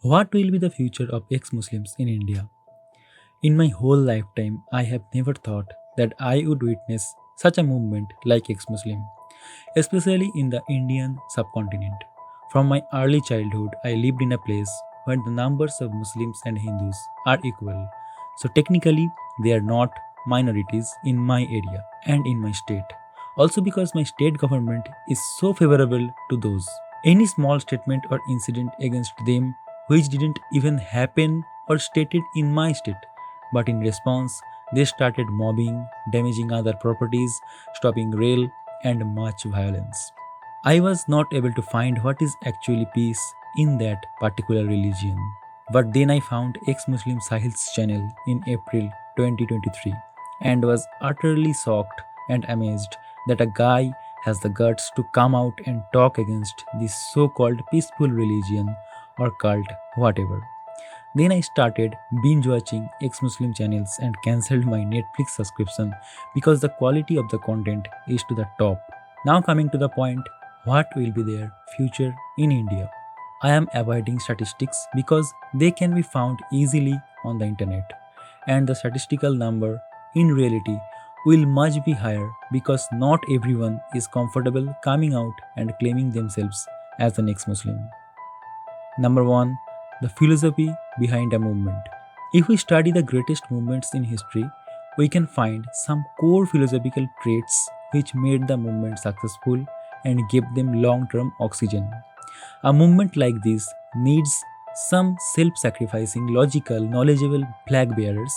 What will be the future of ex-Muslims in India? In my whole lifetime, I have never thought that I would witness such a movement like ex-Muslim, especially in the Indian subcontinent. From my early childhood, I lived in a place where the numbers of Muslims and Hindus are equal. So technically, they are not minorities in my area and in my state. Also because my state government is so favorable to those. Any small statement or incident against them which didn't even happen or stated in my state, but in response, they started mobbing, damaging other properties, stopping rail, and much violence. I was not able to find what is actually peace in that particular religion. But then I found Exmuslim Sahil's channel in April 2023 and was utterly shocked and amazed that a guy has the guts to come out and talk against this so called peaceful religion or cult, whatever. Then I started binge watching ex Muslim channels and cancelled my Netflix subscription because the quality of the content is to the top. Now, coming to the point, what will be their future in India? I am avoiding statistics because they can be found easily on the internet, and the statistical number in reality will much be higher because not everyone is comfortable coming out and claiming themselves as an ex Muslim. Number 1. The philosophy behind a movement. If we study the greatest movements in history, we can find some core philosophical traits which made the movement successful and gave them long term oxygen. A movement like this needs some self sacrificing, logical, knowledgeable flag bearers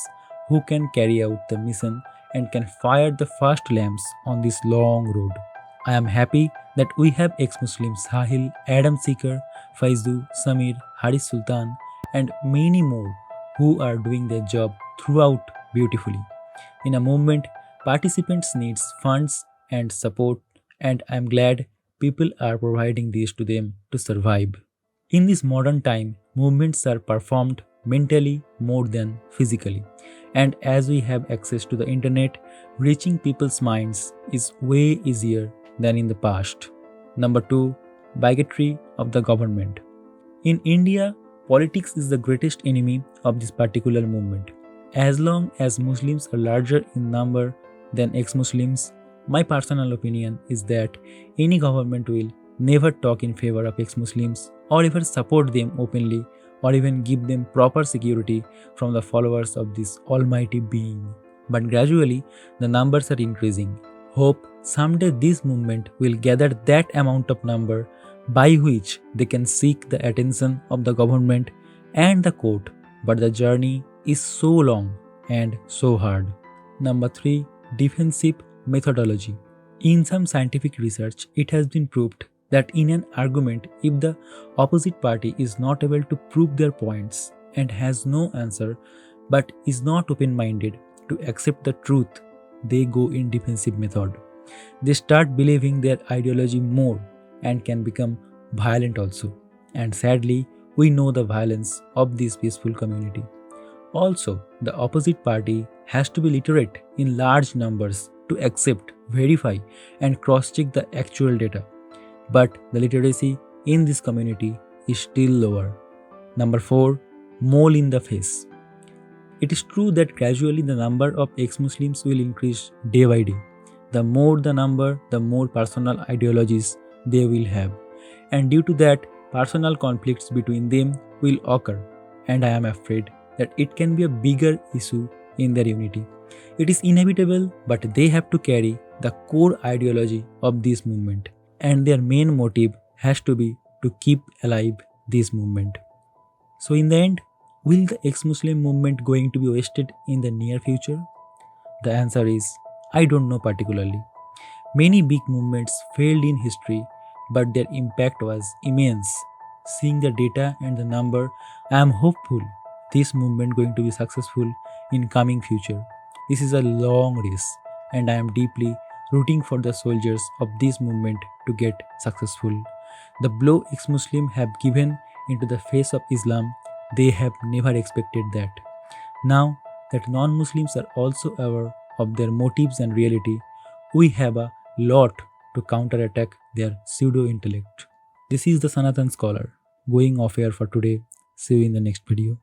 who can carry out the mission and can fire the first lamps on this long road. I am happy that we have ex-Muslim Sahil, Adam Seeker, Faizu, Samir, Haris Sultan, and many more who are doing their job throughout beautifully. In a movement, participants needs funds and support, and I am glad people are providing these to them to survive. In this modern time, movements are performed mentally more than physically. And as we have access to the internet, reaching people's minds is way easier than in the past. Number 2. Bigotry of the government. In India, politics is the greatest enemy of this particular movement. As long as Muslims are larger in number than ex Muslims, my personal opinion is that any government will never talk in favor of ex Muslims or even support them openly or even give them proper security from the followers of this almighty being. But gradually, the numbers are increasing. Hope someday this movement will gather that amount of number by which they can seek the attention of the government and the court. But the journey is so long and so hard. Number 3. Defensive methodology. In some scientific research, it has been proved that in an argument, if the opposite party is not able to prove their points and has no answer but is not open minded to accept the truth, they go in defensive method. They start believing their ideology more and can become violent also. And sadly, we know the violence of this peaceful community. Also, the opposite party has to be literate in large numbers to accept, verify, and cross check the actual data. But the literacy in this community is still lower. Number 4. Mole in the face. It is true that gradually the number of ex Muslims will increase day by day. The more the number, the more personal ideologies they will have. And due to that, personal conflicts between them will occur. And I am afraid that it can be a bigger issue in their unity. It is inevitable, but they have to carry the core ideology of this movement. And their main motive has to be to keep alive this movement. So in the end, will the ex-Muslim movement going to be wasted in the near future? The answer is I don't know particularly. Many big movements failed in history, but their impact was immense. Seeing the data and the number, I am hopeful this movement going to be successful in coming future. This is a long race, and I am deeply rooting for the soldiers of this movement to get successful. The blow ex-Muslim have given into the face of Islam, they have never expected that. Now that non-Muslims are also aware of their motives and reality, we have a lot to counterattack their pseudo-intellect. This is the Sanatan scholar, going off air for today. See you in the next video.